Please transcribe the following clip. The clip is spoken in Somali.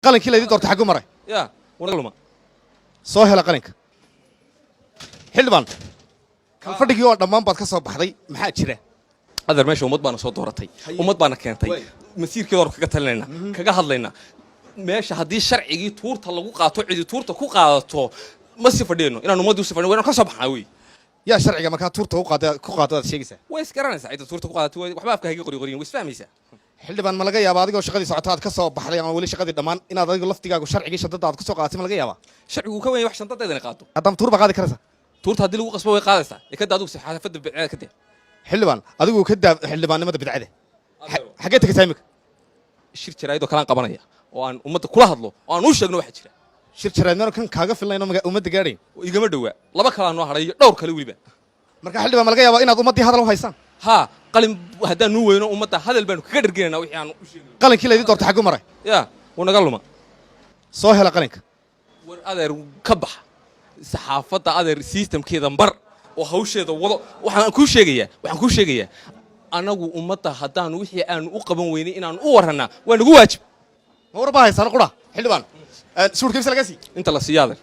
qalinkii la idin doortay xaguu maray يا ونقلما soo hela qalinka xildhibaan kal fadhigii oo dhammaan baad ka soo baxday maxaa jira هذا ماشي ومد بانا صوت دورتي ومد بانا كانتي مسير كده كذا تلنا كذا هذلنا ماشي هدي شرعي تورت الله قاطع عدي تورت كو قاطع ما سفدينه إنه ما دوس فدينه وين كسب حاوي yaa sharciga markaa tuurta ku qaadadaad sheegaysaa ويس كرنا سعيد تورت كو قاطع وحباب كهيجي قري ويس فاهميسا xildhibaan ma laga yaabaa adigoo shaqadii socotaad ka soo baxday ama weli shaqadii dhammaan inaad adigu laftigaagu sharcigii shadadaad ku soo qaadatay ma laga yaabaa شرعي وكوين وحش شنطة إذا قاطع haddama tuur baa qaadi karaysaa تورت هدي لو قصبة ويقاطع يكاد أدوس حافظ كده xildhibaan adigu ka daa xildhibaannimada bidcada xaggee tegaysaa imika shir jiraaydo kalaan qabanaya oo aan ummadda kula hadlo oo aan u sheegno waxa jira shir jaraadnimo kan kaaga filayno ummadda gaadhayn igama dhawaa laba kala noo haray dhowr kale waliba marka xildhibaan ma laga yaabaa inaad ummaddii hadal u haysaan ha qalin haddaan nuu weyno ummadda hadal baanu kaga dhargeynaa wixii aan u sheegno qalinkii la idin doortay xaguu maray ya wanaga luma soo hela qalinka war adeer ka bax saxaafadda adeer systemkeeda bar oo hawsheeda wado waxaan kuu sheegayaa anagu ummadda haddaan wixii aan u qaban weynay inaan u warranaa waa nagu waajib ma war baa haysaan qura xildhibaan suurkiisa laga sii inta la siyaadar